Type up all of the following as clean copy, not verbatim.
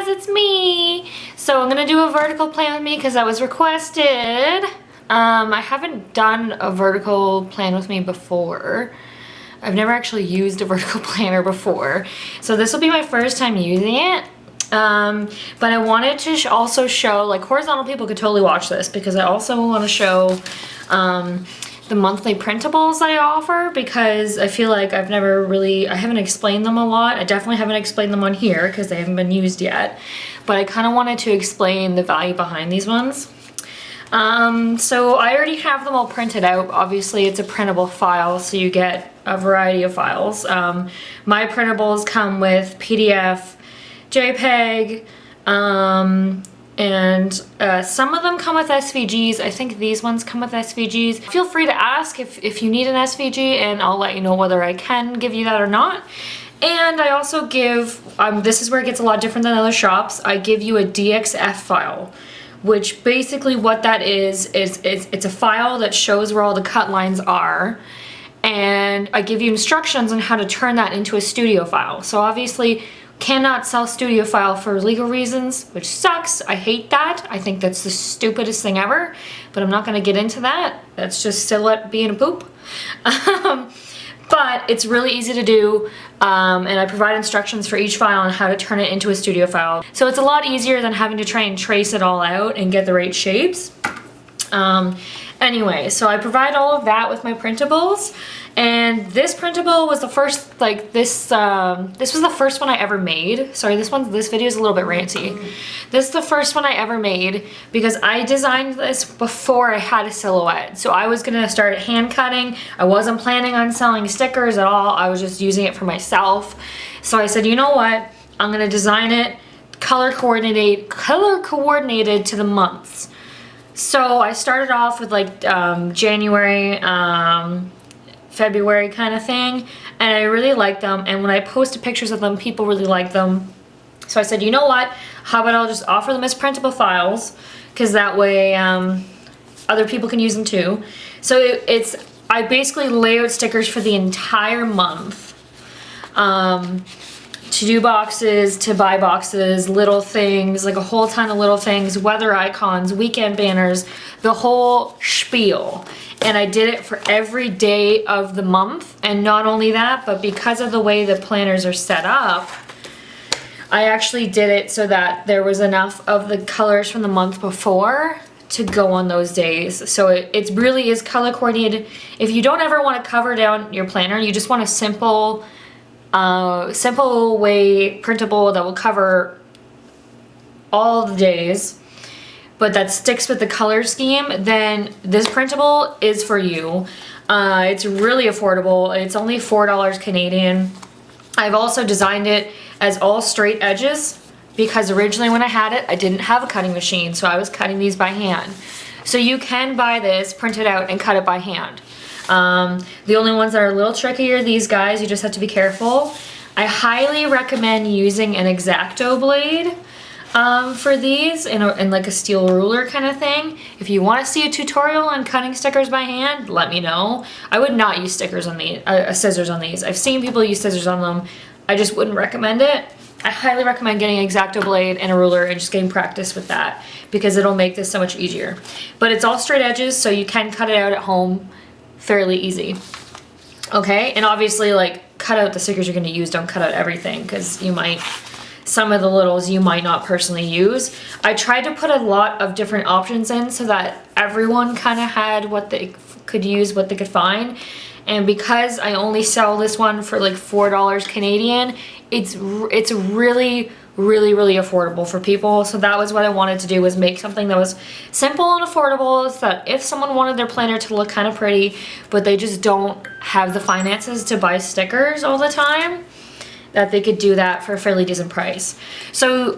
it's me. So I'm gonna do a vertical plan with me because that was requested. I haven't done a vertical plan with me before. I've never actually used a vertical planner before. So this will be my first time using it. But I wanted to also show, like, horizontal people could totally watch this because I also want to show the monthly printables that I offer, because I feel like I haven't explained them a lot. I definitely haven't explained them on here because they haven't been used yet, but I kind of wanted to explain the value behind these ones. So I already have them all printed out. Obviously it's a printable file, so you get a variety of files. My printables come with PDF, JPEG, and some of them come with SVGs. I think these ones come with SVGs. Feel free to ask if you need an SVG, and I'll let you know whether I can give you that or not. And I also give, this is where it gets a lot different than other shops, I give you a DXF file, which basically what that is it's a file that shows where all the cut lines are, and I give you instructions on how to turn that into a studio file. So obviously cannot sell studio file for legal reasons, which sucks. I hate that. I think that's the stupidest thing ever, but I'm not gonna get into that. That's just still it being a poop. But it's really easy to do, and I provide instructions for each file on how to turn it into a studio file. So it's a lot easier than having to try and trace it all out and get the right shapes. Anyway, so I provide all of that with my printables, and this printable was the first, like this was the first one I ever made. Sorry, this video is a little bit ranty. This is the first one I ever made because I designed this before I had a silhouette. So I was gonna start hand cutting. I wasn't planning on selling stickers at all. I was just using it for myself. So I said, you know what? I'm gonna design it color coordinated to the months. So I started off with like January, February kind of thing, and I really liked them, and when I posted pictures of them, people really liked them. So I said, you know what, how about I'll just offer them as printable files, because that way other people can use them too. So I basically lay out stickers for the entire month. To do boxes, to buy boxes, little things, like a whole ton of little things, weather icons, weekend banners, the whole spiel. And I did it for every day of the month. And not only that, but because of the way the planners are set up, I actually did it so that there was enough of the colors from the month before to go on those days. So it really is color coordinated. If you don't ever want to cover down your planner, you just want a simple way printable that will cover all the days, but that sticks with the color scheme, then this printable is for you. It's really affordable. It's only $4 Canadian. I've also designed it as all straight edges because originally when I had it, I didn't have a cutting machine, so I was cutting these by hand. So you can buy this, print it out, and cut it by hand. The only ones that are a little tricky are these guys. You just have to be careful. I highly recommend using an X-Acto blade for these in like a steel ruler kind of thing. If you want to see a tutorial on cutting stickers by hand, let me know. I would not use scissors on these. I've seen people use scissors on them. I just wouldn't recommend it. I highly recommend getting an X-Acto blade and a ruler and just getting practice with that because it'll make this so much easier. But it's all straight edges, so you can cut it out at home fairly easy. Okay, and obviously like cut out the stickers you're going to use, don't cut out everything because some of the littles you might not personally use. I tried to put a lot of different options in so that everyone kind of had what they could use, what they could find. And because I only sell this one for like $4 Canadian, it's really affordable for people. So that was what I wanted to do, was make something that was simple and affordable, so that if someone wanted their planner to look kind of pretty, but they just don't have the finances to buy stickers all the time, that they could do that for a fairly decent price. So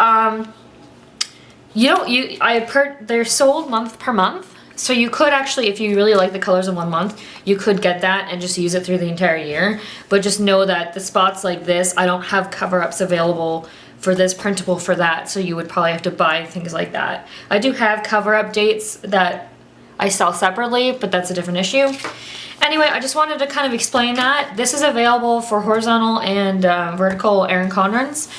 they're sold month per month. So you could actually, if you really like the colors in one month, you could get that and just use it through the entire year. But just know that the spots like this, I don't have cover-ups available for this printable for that, so you would probably have to buy things like that. I do have cover-up dates that I sell separately, but that's a different issue. Anyway, I just wanted to kind of explain that. This is available for horizontal and vertical Erin Condrens.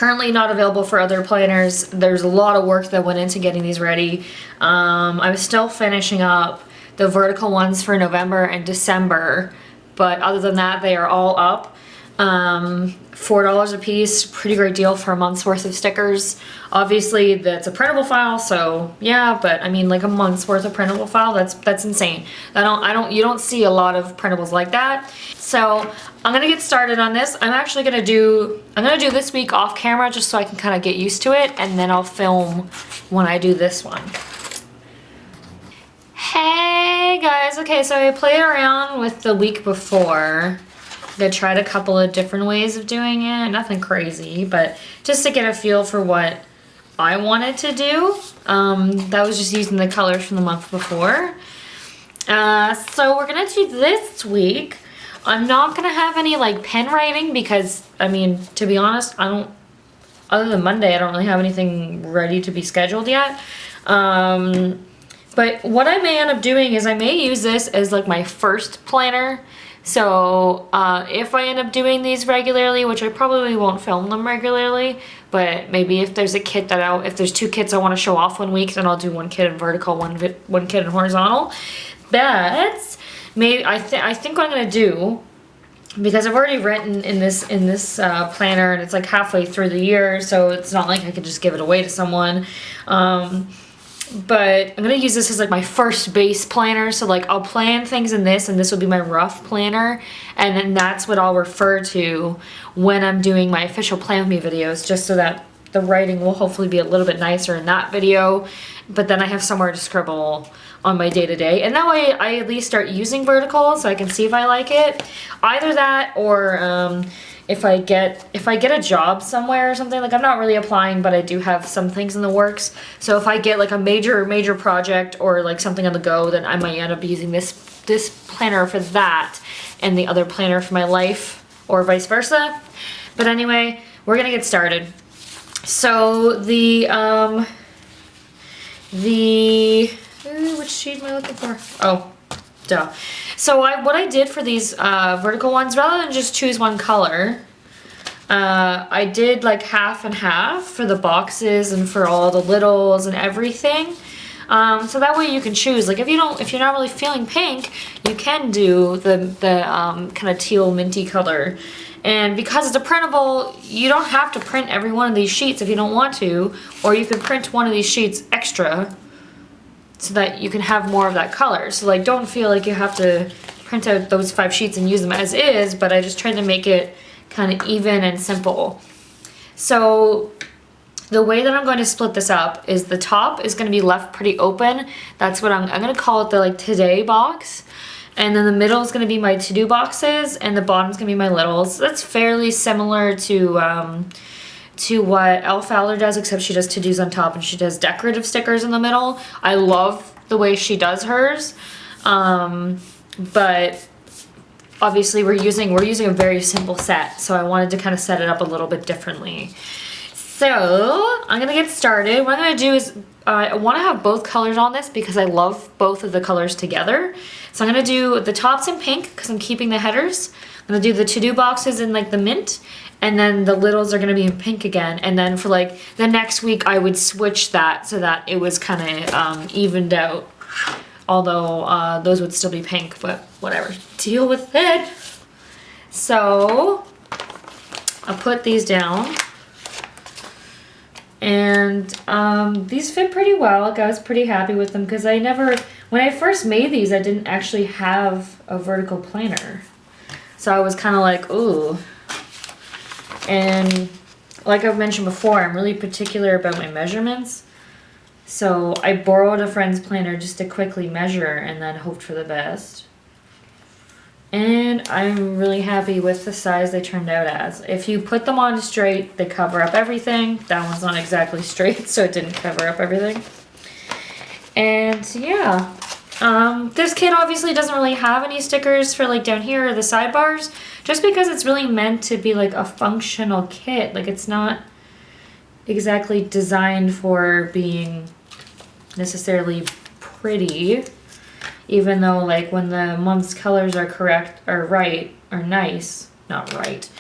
currently not available for other planners. There's a lot of work that went into getting these ready. I'm still finishing up the vertical ones for November and December, but other than that, they are all up. $4 a piece, pretty great deal for a month's worth of stickers. Obviously that's a printable file, so yeah, but I mean, like a month's worth of printable file, that's insane. You don't see a lot of printables like that. So I'm gonna get started on this. I'm gonna do this week off camera just so I can kind of get used to it, and then I'll film when I do this one. Hey guys, okay, so I played around with the week before. I tried a couple of different ways of doing it, nothing crazy, but just to get a feel for what I wanted to do. That was just using the colors from the month before. So we're gonna do this week. I'm not gonna have any like pen writing because, I mean, to be honest, other than Monday, I don't really have anything ready to be scheduled yet. But what I may end up doing is I may use this as like my first planner. So if I end up doing these regularly, which I probably won't film them regularly, but maybe if there's a kit that if there's 2 kits I want to show off one week, then I'll do one kit in vertical, one kit in horizontal. But maybe I think what I'm gonna do, because I've already written in this planner and it's like halfway through the year, so it's not like I could just give it away to someone. But I'm gonna use this as like my first base planner, so like I'll plan things in this, and this will be my rough planner, and then that's what I'll refer to when I'm doing my official Plan With Me videos, just so that the writing will hopefully be a little bit nicer in that video, but then I have somewhere to scribble on my day-to-day, and that way I at least start using vertical so I can see if I like it. Either that, or if I get a job somewhere or something, like I'm not really applying, but I do have some things in the works. So if I get like a major project or like something on the go, then I might end up using this planner for that and the other planner for my life, or vice versa. But anyway, we're gonna get started. So which sheet am I looking for? Oh, duh. So what I did for these vertical ones, rather than just choose one color, I did like half and half for the boxes and for all the littles and everything. So that way you can choose. Like if you're not really feeling pink, you can do the kind of teal minty color. And because it's a printable, you don't have to print every one of these sheets if you don't want to, or you can print one of these sheets extra so that you can have more of that color. So like, don't feel like you have to print out those 5 sheets and use them as is, but I just tried to make it kind of even and simple. So the way that I'm going to split this up is the top is going to be left pretty open. That's what I'm going to call it, the like today box. And then the middle is going to be my to-do boxes, and the bottom is going to be my littles. That's fairly similar to what Elle Fowler does, except she does to-dos on top and she does decorative stickers in the middle. I love the way she does hers, but obviously we're using a very simple set, so I wanted to kind of set it up a little bit differently. So I'm gonna get started. What I'm gonna do is I want to have both colors on this because I love both of the colors together. So I'm gonna do the tops in pink because I'm keeping the headers. I'm gonna do the to-do boxes in like the mint, and then the littles are gonna be in pink again. And then for like the next week, I would switch that so that it was kind of evened out. Although those would still be pink, but whatever, deal with it. So I'll put these down. And these fit pretty well. Like, I was pretty happy with them because when I first made these, I didn't actually have a vertical planner. So I was kind of like, ooh. And like I've mentioned before, I'm really particular about my measurements. So I borrowed a friend's planner just to quickly measure and then hoped for the best. And I'm really happy with the size they turned out as. If you put them on straight, they cover up everything. That one's not exactly straight, so it didn't cover up everything. And yeah, this kit obviously doesn't really have any stickers for like down here or the sidebars, just because it's really meant to be like a functional kit. Like, it's not exactly designed for being necessarily pretty. Even though, like, when the month's colors are correct, or right, or nice, not right,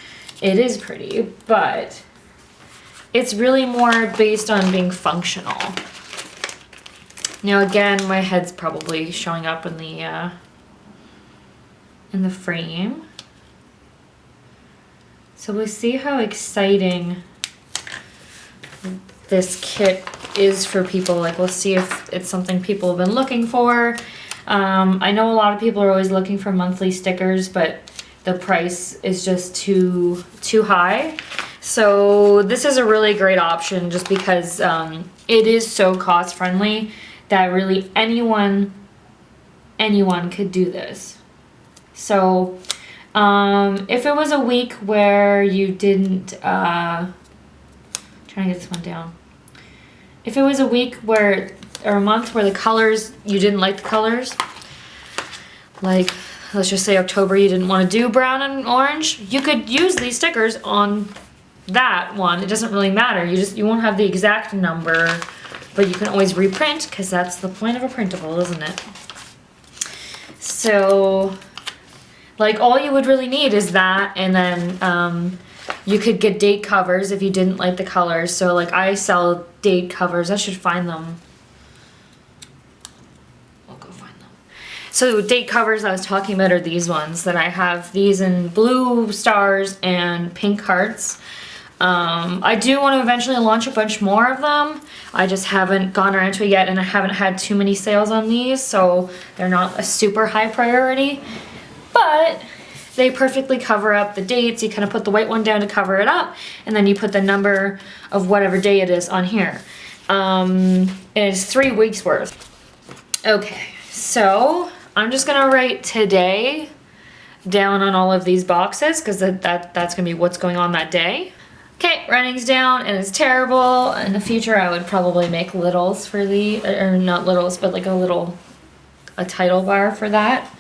it is pretty, but it's really more based on being functional. Now again, my head's probably showing up in the frame. So we'll see how exciting this kit is for people. Like, we'll see if it's something people have been looking for. I know a lot of people are always looking for monthly stickers, but the price is just too high. So this is a really great option just because it is so cost friendly that really anyone could do this. So if it was a week where you didn't, trying to get this one down. If it was a week where, or a month where the colors, you didn't like the colors, like let's just say October, you didn't want to do brown and orange, you could use these stickers on that one. It doesn't really matter. You won't have the exact number, but you can always reprint because that's the point of a printable, isn't it? So like all you would really need is that, and then you could get date covers if you didn't like the colors. So like I sell date covers. I should find them. I'll go find them. So date covers I was talking about are these ones that I have. These in blue stars and pink hearts. I do want to eventually launch a bunch more of them. I just haven't gone around to it yet, and I haven't had too many sales on these, so they're not a super high priority. But they perfectly cover up the dates. You kind of put the white one down to cover it up, and then you put the number of whatever day it is on here. It's 3 weeks worth. Okay, so I'm just gonna write today down on all of these boxes because that's gonna be what's going on that day. Okay, running's down and it's terrible. In the future, I would probably make littles for the, or not littles, but like a title bar for that.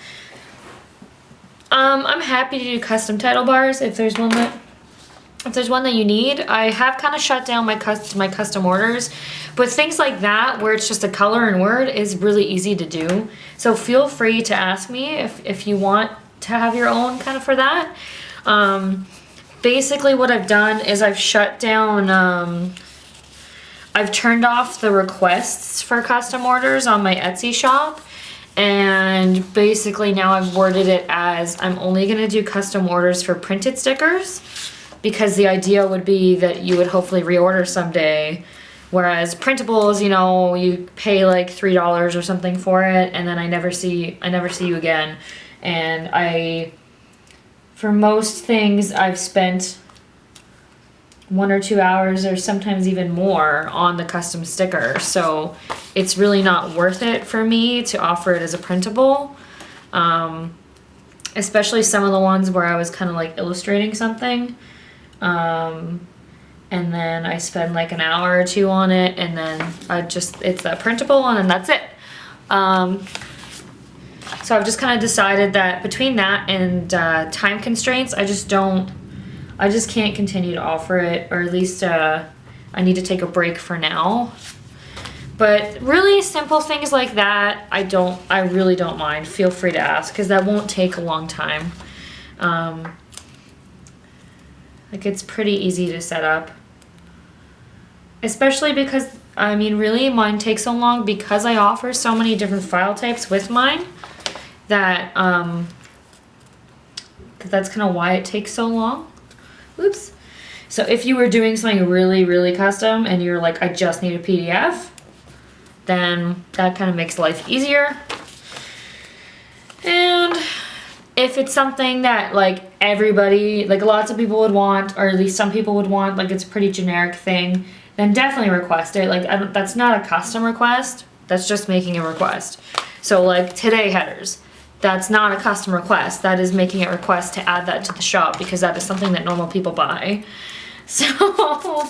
I'm happy to do custom title bars if there's one that you need. I have kind of shut down my custom orders, but things like that where it's just a color and word is really easy to do. So feel free to ask me if you want to have your own kind of for that. Basically what I've done is I've shut down, I've turned off the requests for custom orders on my Etsy shop. And basically now I've worded it as I'm only going to do custom orders for printed stickers, because the idea would be that you would hopefully reorder someday. Whereas printables, you know, you pay like $3 or something for it, and then I never see you again. And for most things, I've spent 1 or 2 hours or sometimes even more on the custom sticker. So it's really not worth it for me to offer it as a printable. Especially some of the ones where I was kind of like illustrating something. And then I spend like an hour or 2 on it, and then it's that printable and then that's it. So I've just kind of decided that between that and time constraints, I just can't continue to offer it, or at least I need to take a break for now. But really simple things like that, I really don't mind. Feel free to ask, because that won't take a long time. Like it's pretty easy to set up. Especially because, I mean, really mine takes so long because I offer so many different file types with mine that that's kind of why it takes so long. Oops. So if you were doing something really, really custom and you're like, I just need a PDF, then that kind of makes life easier. And if it's something that like everybody, like lots of people would want, or at least some people would want, like it's a pretty generic thing, then definitely request it. Like that's not a custom request, that's just making a request. So like today headers, that's not a custom request, that is making a request to add that to the shop because that is something that normal people buy. So,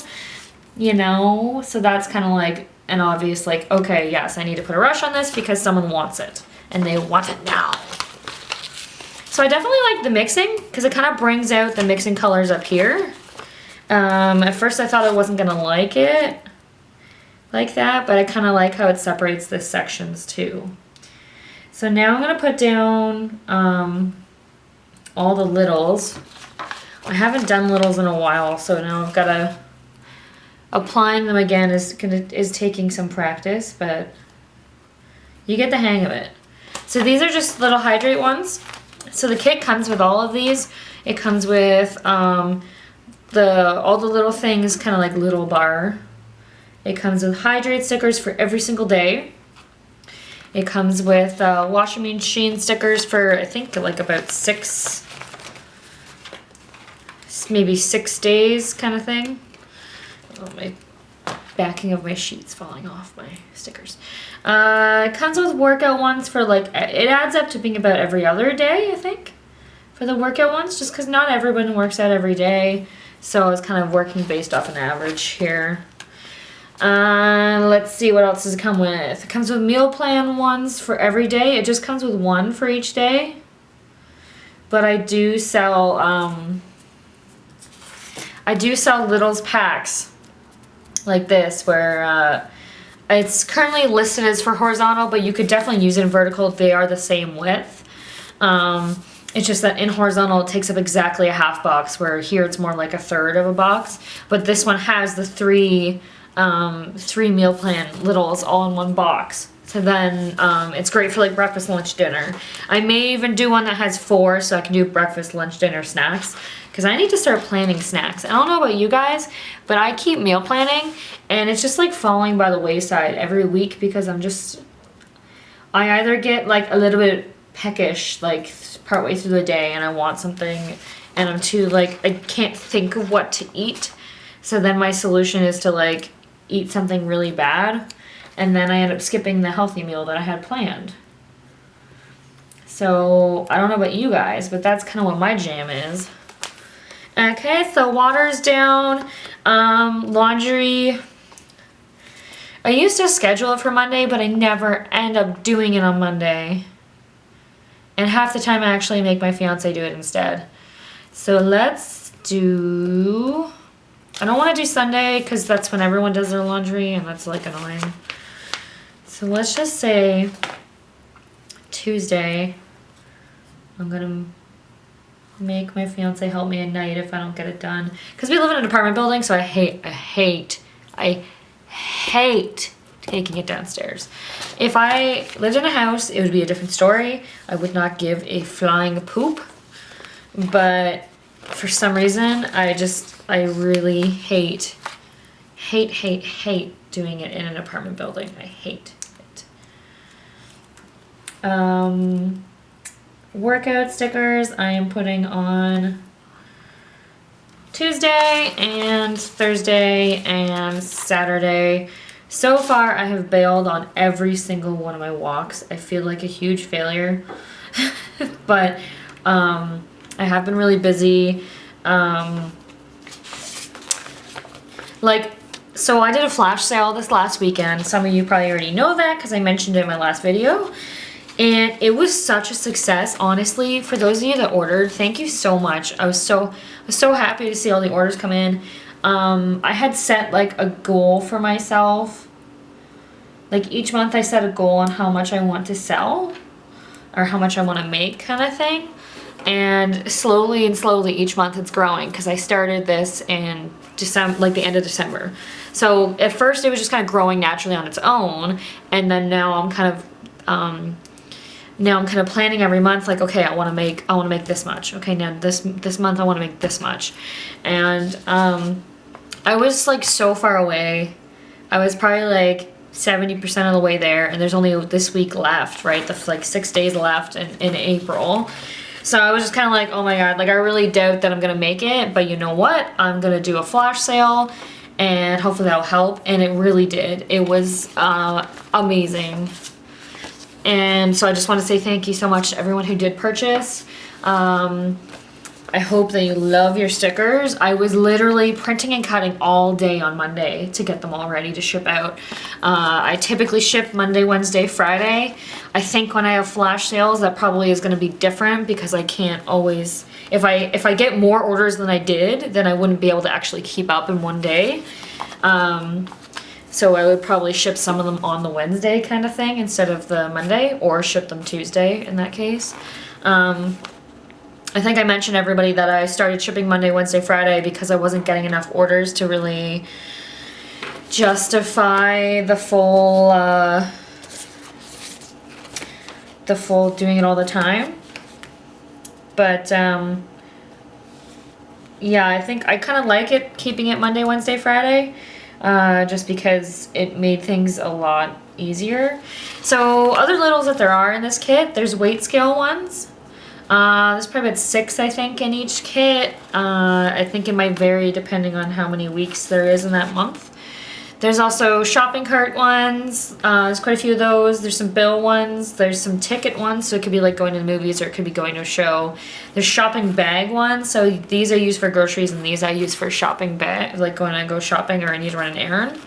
you know, so that's kind of like an obvious like, okay, yes, I need to put a rush on this because someone wants it and they want it now. So I definitely like the mixing because it kind of brings out the mixing colors up here. At first I thought I wasn't gonna like it like that, but I kind of like how it separates the sections too. So now I'm gonna put down all the littles. I haven't done littles in a while, so now I've gotta Applying them again is taking some practice, but you get the hang of it. So these are just little hydrate ones. So the kit comes with all of these. It comes with all the little things, kind of like little bar. It comes with hydrate stickers for every single day. It comes with washing machine stickers for, I think, like about maybe 6 days kind of thing. Oh, my backing of my sheets falling off my stickers. It comes with workout ones for like, it adds up to being about every other day, I think, for the workout ones, just because not everyone works out every day. So I was kind of working based off an average here. Let's see, what else does it come with? It comes with meal plan ones for every day. It just comes with one for each day. But I do sell Littles packs like this, where it's currently listed as for horizontal, but you could definitely use it in vertical. They are the same width. It's just that in horizontal it takes up exactly a half box, where here it's more like a third of a box. But this one has the three meal plan Littles all in one box. So then it's great for like breakfast, lunch, dinner. I may even do one that has 4, so I can do breakfast, lunch, dinner, snacks. Because I need to start planning snacks. I don't know about you guys, but I keep meal planning, and it's just like falling by the wayside every week, because I either get like a little bit peckish like partway through the day and I want something, and I'm too like, I can't think of what to eat. So then my solution is to like eat something really bad, and then I end up skipping the healthy meal that I had planned. So I don't know about you guys, but that's kind of what my jam is. Okay, so water's down. Laundry, I used to schedule it for Monday, but I never end up doing it on Monday. And half the time I actually make my fiance do it instead. So let's do, I don't want to do Sunday because that's when everyone does their laundry and that's like annoying. So let's just say Tuesday. I'm going to make my fiance help me at night if I don't get it done. Because we live in an apartment building, so I hate taking it downstairs. If I lived in a house, it would be a different story. I would not give a flying poop. But for some reason, I really hate doing it in an apartment building. I hate it. Workout stickers I am putting on Tuesday and Thursday and Saturday. So far I have bailed on every single one of my walks. I feel like a huge failure. But I have been really busy. So I did a flash sale this last weekend. Some of you probably already know that because I mentioned it in my last video. And it was such a success, honestly. For those of you that ordered, thank you so much. I was so happy to see all the orders come in. I had set like a goal for myself. Like each month I set a goal on how much I want to sell or how much I want to make, kind of thing. And slowly each month it's growing, because I started this in December, like the end of December. So at first it was just kind of growing naturally on its own, and then now I'm kind of planning every month, like, okay, I want to make this much. Okay, now this month I want to make this much. And I was like so far away. I was probably like 70% of the way there, and there's only this week left, right? That's like 6 days left in April. So I was just kind of like, oh my god, like I really doubt that I'm gonna make it, but you know what? I'm gonna do a flash sale, and hopefully that'll help. And it really did. It was amazing. And so I just want to say thank you so much to everyone who did purchase. I hope that you love your stickers. I was literally printing and cutting all day on Monday to get them all ready to ship out. I typically ship Monday, Wednesday, Friday. I think when I have flash sales, that probably is going to be different, because I can't always, if I get more orders than I did, then I wouldn't be able to actually keep up in one day. So I would probably ship some of them on the Wednesday kind of thing instead of the Monday, or ship them Tuesday in that case. I think I mentioned everybody that I started shipping Monday, Wednesday, Friday because I wasn't getting enough orders to really justify the full doing it all the time. But yeah, I think I kind of like it keeping it Monday, Wednesday, Friday, just because it made things a lot easier. So other littles that there are in this kit, there's weight scale ones. There's probably about 6, I think, in each kit. I think it might vary depending on how many weeks there is in that month. There's also shopping cart ones. There's quite a few of those. There's some bill ones. There's some ticket ones, so it could be like going to the movies or it could be going to a show. There's shopping bag ones, so these are used for groceries and these I use for shopping bag, like when I go shopping or I need to run an errand.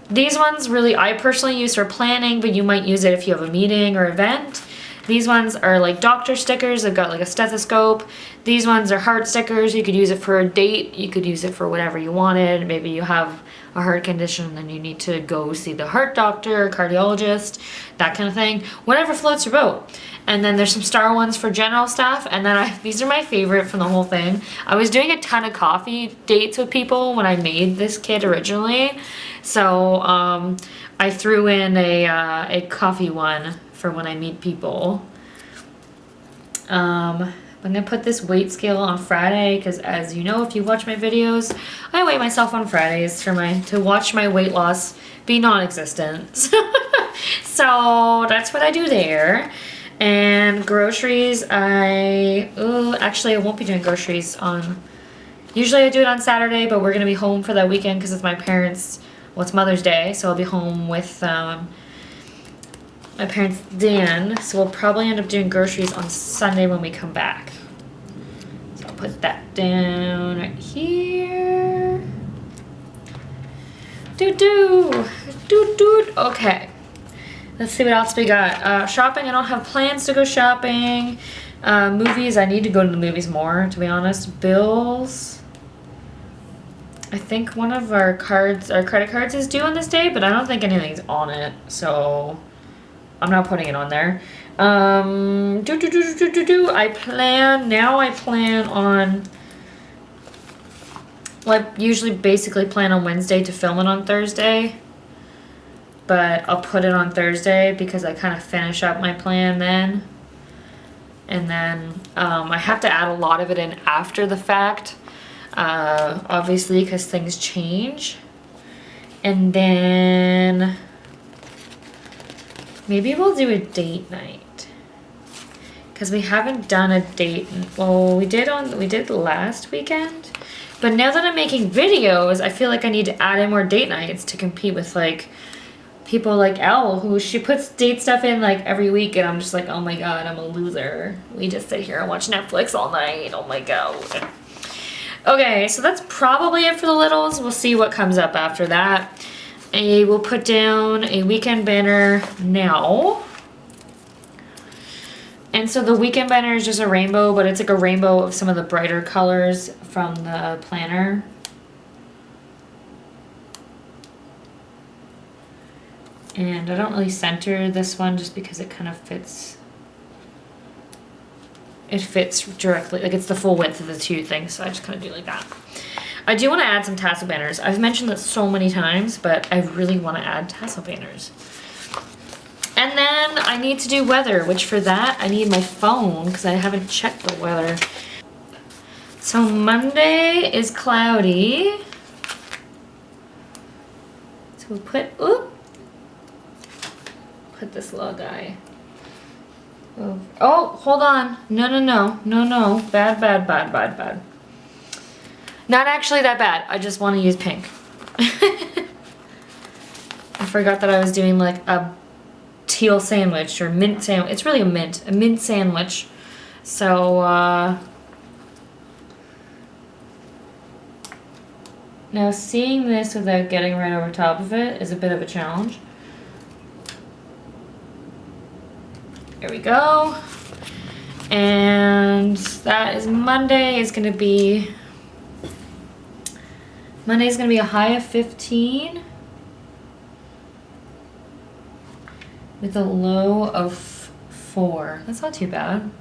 These ones really I personally use for planning, but you might use it if you have a meeting or event. These ones are like doctor stickers. They've got like a stethoscope. These ones are heart stickers. You could use it for a date. You could use it for whatever you wanted. Maybe you have a heart condition and you need to go see the heart doctor, cardiologist, that kind of thing. Whatever floats your boat. And then there's some star ones for general stuff. And then these are my favorite from the whole thing. I was doing a ton of coffee dates with people when I made this kit originally. So I threw in a coffee one for when I meet people. I'm gonna put this weight scale on Friday because, as you know, if you watch my videos, I weigh myself on Fridays to watch my weight loss be non-existent. So that's what I do there. And groceries, actually I won't be doing groceries on, usually I do it on Saturday, but we're gonna be home for that weekend because it's my parents', well, it's Mother's Day, so I'll be home with my parents' Dan, so we'll probably end up doing groceries on Sunday when we come back. So I'll put that down right here. Okay. Let's see what else we got. Shopping, I don't have plans to go shopping. Movies, I need to go to the movies more, to be honest. Bills. I think one of our credit cards is due on this day, but I don't think anything's on it, so I'm not putting it on there. I plan on, well, I usually basically plan on Wednesday to film it on Thursday, but I'll put it on Thursday because I kind of finish up my plan then. And then I have to add a lot of it in after the fact, obviously, because things change. And then maybe we'll do a date night because we haven't done a date. Well, we did last weekend, but now that I'm making videos, I feel like I need to add in more date nights to compete with like people like Elle, who she puts date stuff in like every week, and I'm just like, oh my god, I'm a loser. We just sit here and watch Netflix all night. Oh my god. Okay, so that's probably it for the littles. We'll see what comes up after that. I will put down a weekend banner now. And so the weekend banner is just a rainbow, but it's like a rainbow of some of the brighter colors from the planner. And I don't really center this one just because it kind of fits. It fits directly, like it's the full width of the two things, so I just kind of do it like that. I do want to add some tassel banners. I've mentioned this so many times, but I really want to add tassel banners. And then I need to do weather, which for that I need my phone because I haven't checked the weather. So Monday is cloudy. So we'll put this little guy. Oh, hold on. No. Bad. Not actually that bad. I just want to use pink. I forgot that I was doing like a teal sandwich or mint sandwich. It's really a mint sandwich. So, now seeing this without getting right over top of it is a bit of a challenge. There we go. And that is Monday is going to be a high of 15 with a low of 4. That's not too bad.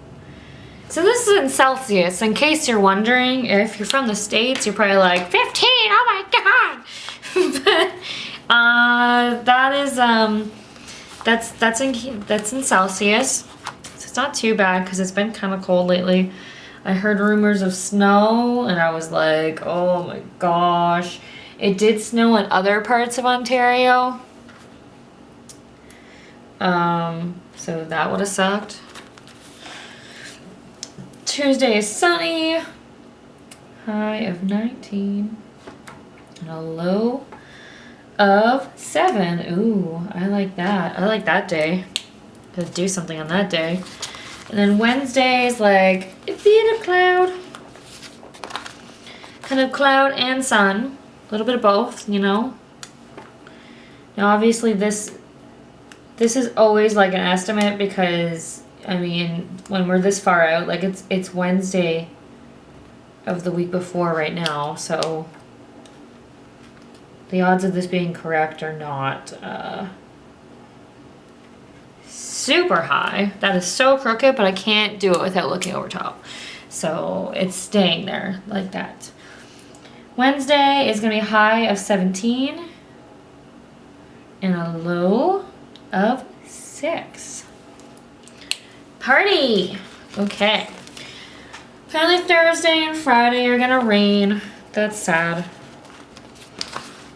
So this is in Celsius. In case you're wondering, if you're from the States, you're probably like, 15, oh my god! But that is that's in Celsius. So it's not too bad because it's been kind of cold lately. I heard rumors of snow and I was like, oh my gosh. It did snow in other parts of Ontario. So that would have sucked. Tuesday is sunny. High of 19. And a low of 7. Ooh, I like that. I like that day. Gotta do something on that day. And then Wednesday is like a bit of cloud. Kind of cloud and sun. A little bit of both, you know. Now obviously this is always like an estimate because I mean when we're this far out, like it's Wednesday of the week before right now, so the odds of this being correct are not super high. That is so crooked, but I can't do it without looking over top. So it's staying there like that. Wednesday is going to be a high of 17 and a low of 6. Party! Okay. Apparently Thursday and Friday are going to rain. That's sad.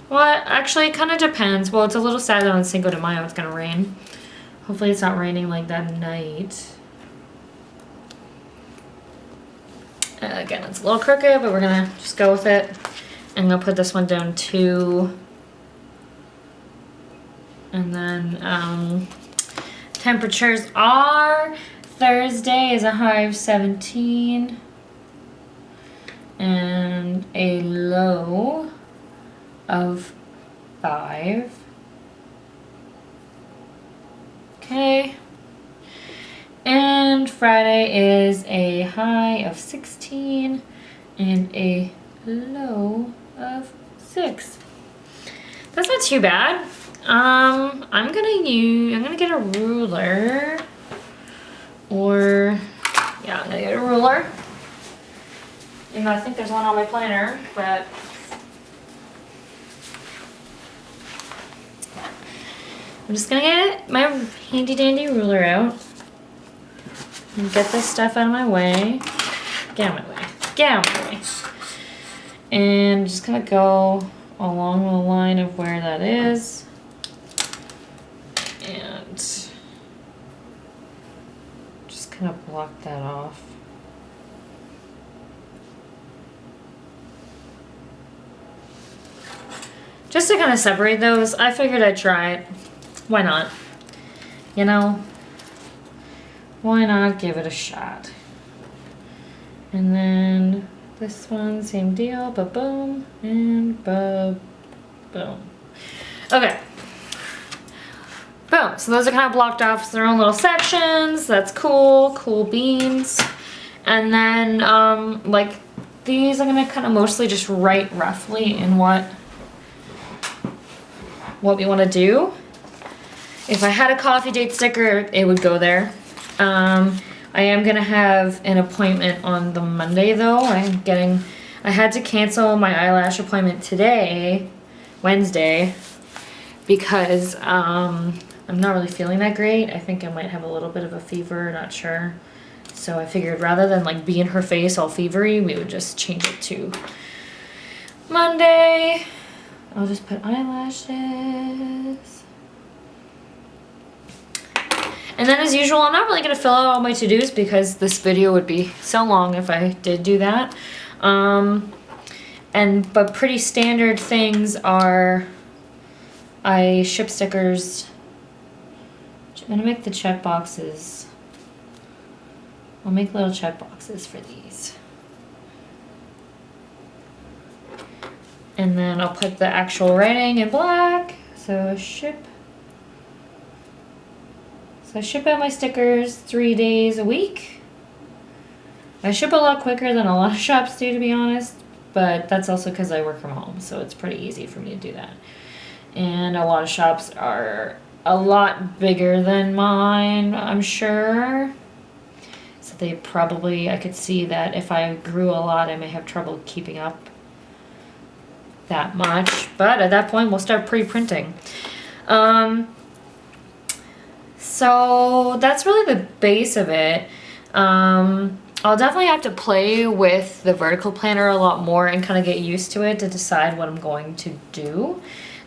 Well, actually, it kind of depends. Well, it's a little sad that on Cinco de Mayo it's going to rain. Hopefully it's not raining like that night. Again, it's a little crooked, but we're going to just go with it. I'm going to put this one down 2. And then temperatures are Thursday is a high of 17 and a low of 5. Okay. And Friday is a high of 16 and a low of 6. That's not too bad. I'm gonna get a ruler, or yeah, I'm gonna get a ruler. You know, I think there's one on my planner, but I'm just gonna get my handy dandy ruler out and get this stuff out of my way. Get out of my way. Get out of my way. And just gonna go along the line of where that is. And just kind of block that off. Just to kind of separate those, I figured I'd try it. Why not? You know? Why not give it a shot? And then this one, same deal, ba-boom, and ba-boom. Okay. Boom. So those are kind of blocked off their own little sections. That's cool. Cool beans. And then, like, these I'm going to kind of mostly just write roughly in what we want to do. If I had a coffee date sticker, it would go there. I am going to have an appointment on the Monday, though. I had to cancel my eyelash appointment today, Wednesday, because, I'm not really feeling that great. I think I might have a little bit of a fever, not sure. So I figured rather than like be in her face all fevery, we would just change it to Monday. I'll just put eyelashes. And then as usual, I'm not really gonna fill out all my to-dos because this video would be so long if I did do that. But pretty standard things are, I ship stickers. I'm gonna make the check boxes. I'll make little check boxes for these. And then I'll put the actual writing in black. So I ship out my stickers 3 days a week. I ship a lot quicker than a lot of shops do, to be honest, but that's also because I work from home, so it's pretty easy for me to do that. And a lot of shops are a lot bigger than mine, I'm sure. So they probably, I could see that if I grew a lot, I may have trouble keeping up that much. But at that point, we'll start pre-printing. So that's really the base of it. I'll definitely have to play with the vertical planner a lot more and kind of get used to it to decide what I'm going to do.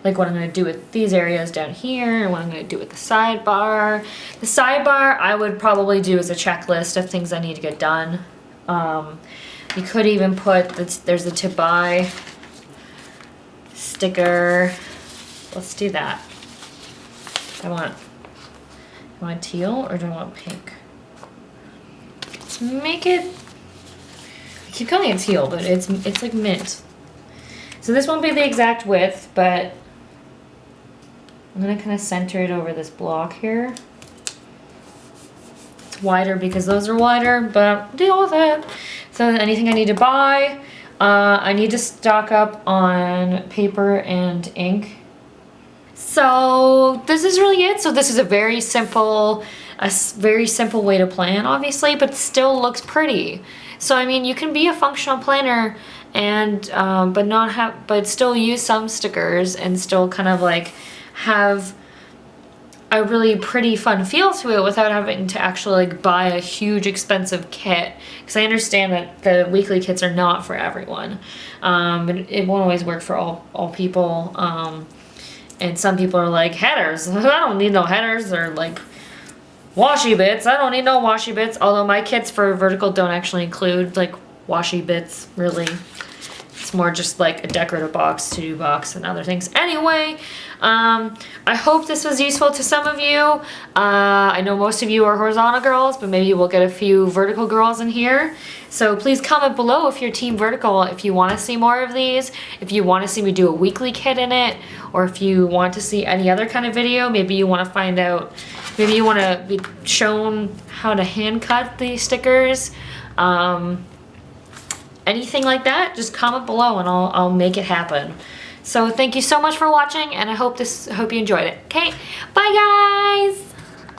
Like what I'm going to do with these areas down here and what I'm going to do with the sidebar. The sidebar I would probably do as a checklist of things I need to get done. You could even put, there's the to buy sticker. Let's do that. I want teal or do I want pink? Let's make it, I keep calling it teal, but it's like mint. So this won't be the exact width, but I'm gonna kind of center it over this block here. It's wider because those are wider, but deal with it. So anything I need to buy, I need to stock up on paper and ink. So this is really it. So this is a very simple way to plan, obviously, but still looks pretty. So I mean, you can be a functional planner and but still use some stickers and still kind of like have a really pretty fun feel to it without having to actually like buy a huge expensive kit, because I understand that the weekly kits are not for everyone. It won't always work for all people. And some people are like, headers, I don't need no headers, or like washi bits, I don't need no washi bits. Although my kits for vertical don't actually include like washi bits, really. It's more just like a decorative box, to-do box, and other things. Anyway, I hope this was useful to some of you. I know most of you are horizontal girls, but maybe we'll get a few vertical girls in here. So please comment below if you're team vertical, if you want to see more of these, if you want to see me do a weekly kit in it, or if you want to see any other kind of video. Maybe you want to find out, maybe you want to be shown how to hand cut these stickers. Anything like that, just comment below and I'll make it happen. So thank you so much for watching, and I hope you enjoyed it. Okay, bye guys!